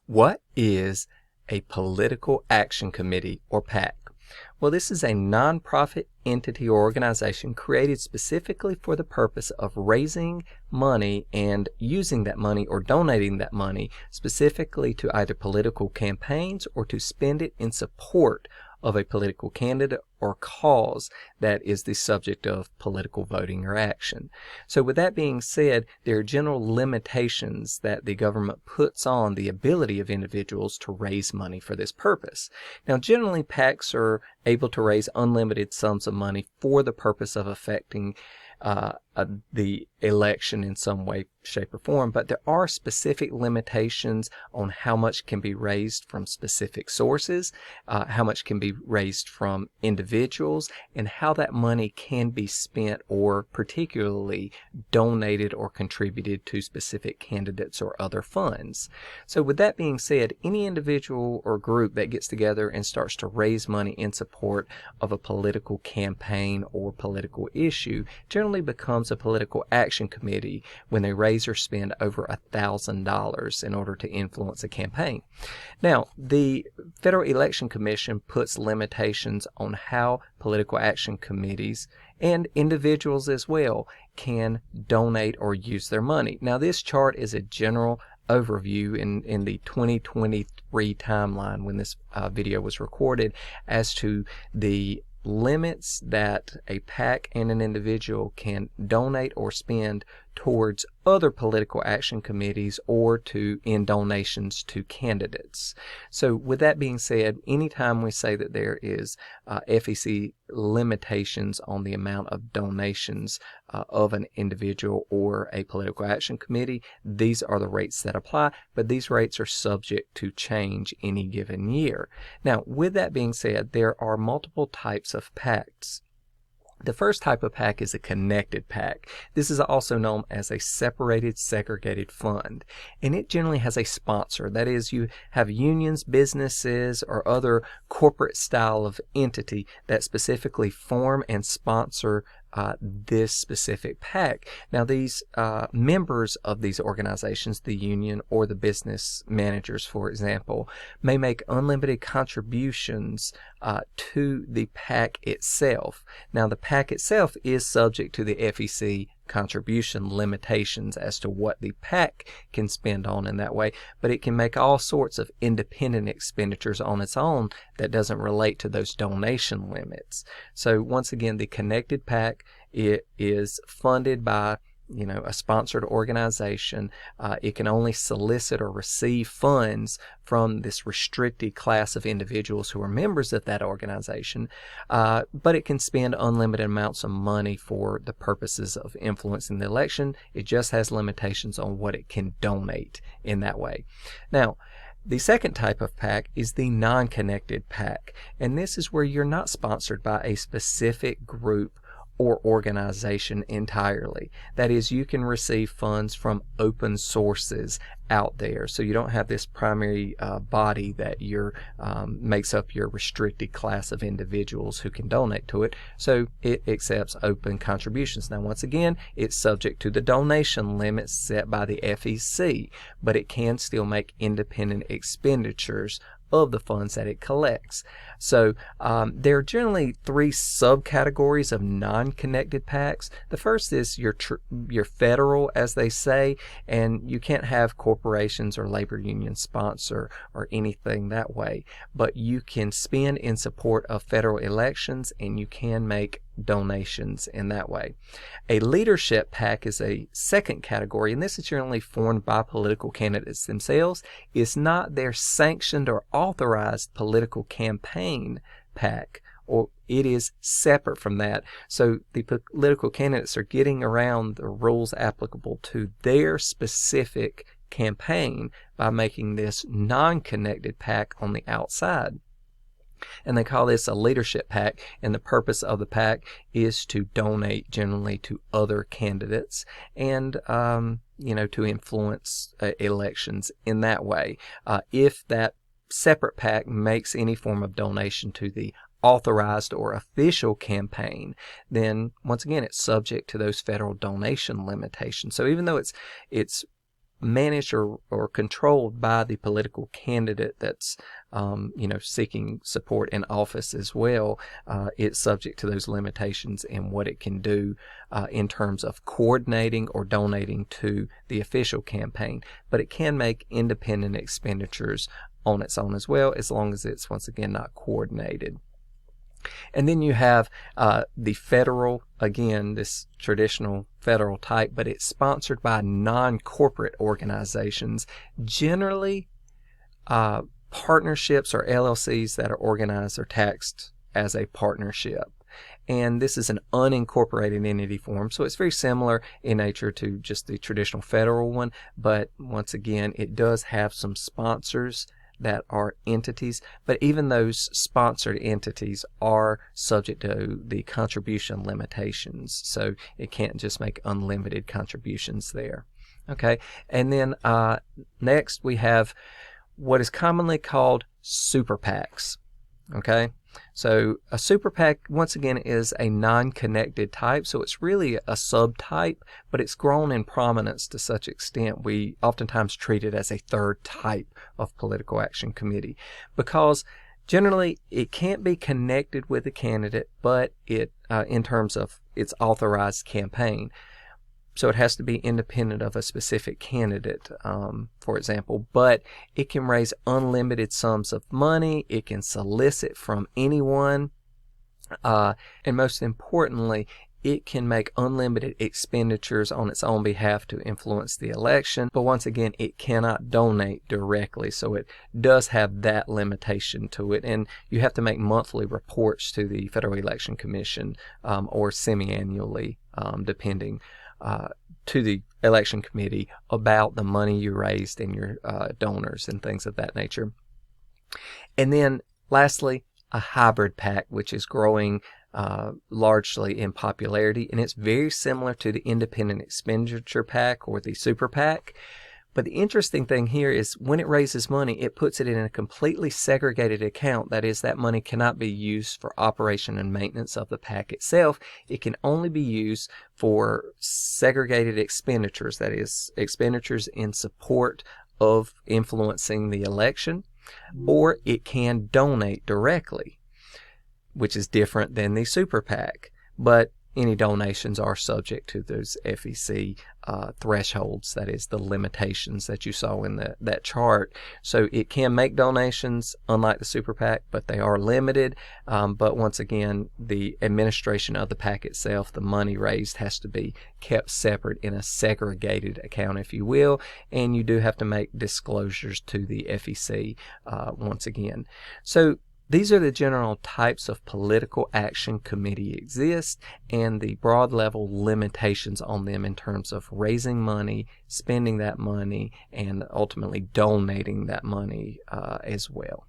What is a political action committee, or PAC? Well, this is a nonprofit entity or organization created specifically for the purpose of raising money and using that money or donating that money specifically to either political campaigns or to spend it in support of a political candidate or cause that is the subject of political voting or action. So with that being said, there are general limitations that the government puts on the ability of individuals to raise money for this purpose. Now, generally, PACs are able to raise unlimited sums of money for the purpose of affecting the election in some way, shape, or form, but there are specific limitations on how much can be raised from specific sources, how much can be raised from individuals, and how that money can be spent or particularly donated or contributed to specific candidates or other funds. So with that being said, any individual or group that gets together and starts to raise money in support of a political campaign or political issue generally becomes a political action committee when they raise or spend over $1,000 in order to influence a campaign. Now, the Federal Election Commission puts limitations on how political action committees and individuals as well can donate or use their money. Now, this chart is a general overview in the 2023 timeline when this video was recorded as to the limits that a PAC and an individual can donate or spend towards other political action committees or in donations to candidates. So with that being said, anytime we say that there is FEC limitations on the amount of donations of an individual or a political action committee, these are the rates that apply, but these rates are subject to change any given year. Now, with that being said, there are multiple types of PACs. The first type of PAC is a connected PAC. This is also known as a separated segregated fund, and it generally has a sponsor. That is, you have unions, businesses, or other corporate style of entity that specifically form and sponsor this specific PAC. Now, these members of these organizations, the union or the business managers, for example, may make unlimited contributions to the PAC itself. Now, the PAC itself is subject to the FEC contribution limitations as to what the PAC can spend on in that way, but it can make all sorts of independent expenditures on its own that doesn't relate to those donation limits. So once again, the connected PAC, it is funded by a sponsored organization. It can only solicit or receive funds from this restricted class of individuals who are members of that organization, but it can spend unlimited amounts of money for the purposes of influencing the election. It just has limitations on what it can donate in that way. Now, the second type of PAC is the non-connected PAC, and this is where you're not sponsored by a specific group or organization entirely. That is, you can receive funds from open sources out there. So you don't have this primary body that makes up your restricted class of individuals who can donate to it. So it accepts open contributions. Now, once again, it's subject to the donation limits set by the FEC, but it can still make independent expenditures of the funds that it collects. So there are generally three subcategories of non-connected PACs. The first is your federal, as they say, and you can't have corporations or labor unions sponsor or anything that way, but you can spend in support of federal elections and you can make donations in that way. A leadership PAC is a second category, and this is generally formed by political candidates themselves. It's not their sanctioned or authorized political campaign PAC, or it is separate from that. So the political candidates are getting around the rules applicable to their specific campaign by making this non-connected PAC on the outside. And they call this a leadership PAC, and the purpose of the PAC is to donate generally to other candidates and to influence elections in that way. If that separate PAC makes any form of donation to the authorized or official campaign, then once again it's subject to those federal donation limitations. So even though it's managed or controlled by the political candidate that's seeking support in office as well. It's subject to those limitations in what it can do in terms of coordinating or donating to the official campaign, but it can make independent expenditures on its own as well, as long as it's, once again, not coordinated. And then you have the federal, again, this traditional federal type, but it's sponsored by non-corporate organizations, generally partnerships or LLCs that are organized or taxed as a partnership. And this is an unincorporated entity form, so it's very similar in nature to just the traditional federal one, but once again, it does have some sponsors that are entities, but even those sponsored entities are subject to the contribution limitations, so it can't just make unlimited contributions there. Okay, and then next we have what is commonly called super PACs. Okay, so a super PAC, once again, is a non-connected type, so it's really a subtype, but it's grown in prominence to such extent we oftentimes treat it as a third type of political action committee, because generally it can't be connected with a candidate, but it in terms of its authorized campaign. So it has to be independent of a specific candidate, for example, but it can raise unlimited sums of money, it can solicit from anyone, and most importantly, it can make unlimited expenditures on its own behalf to influence the election. But once again, it cannot donate directly, so it does have that limitation to it. And you have to make monthly reports to the Federal Election Commission or semi-annually, depending, to the election committee about the money you raised and your donors and things of that nature. And then lastly, a hybrid PAC, which is growing largely in popularity, and it's very similar to the independent expenditure PAC or the super PAC. But the interesting thing here is when it raises money, it puts it in a completely segregated account. That is, that money cannot be used for operation and maintenance of the PAC itself. It can only be used for segregated expenditures, that is, expenditures in support of influencing the election, or it can donate directly, which is different than the super PAC. But any donations are subject to those FEC thresholds, that is, the limitations that you saw in that chart. So it can make donations, unlike the super PAC, but they are limited. But once again, the administration of the PAC itself, the money raised, has to be kept separate in a segregated account, if you will, and you do have to make disclosures to the FEC once again. So these are the general types of political action committee exist, and the broad level limitations on them in terms of raising money, spending that money, and ultimately donating that money as well.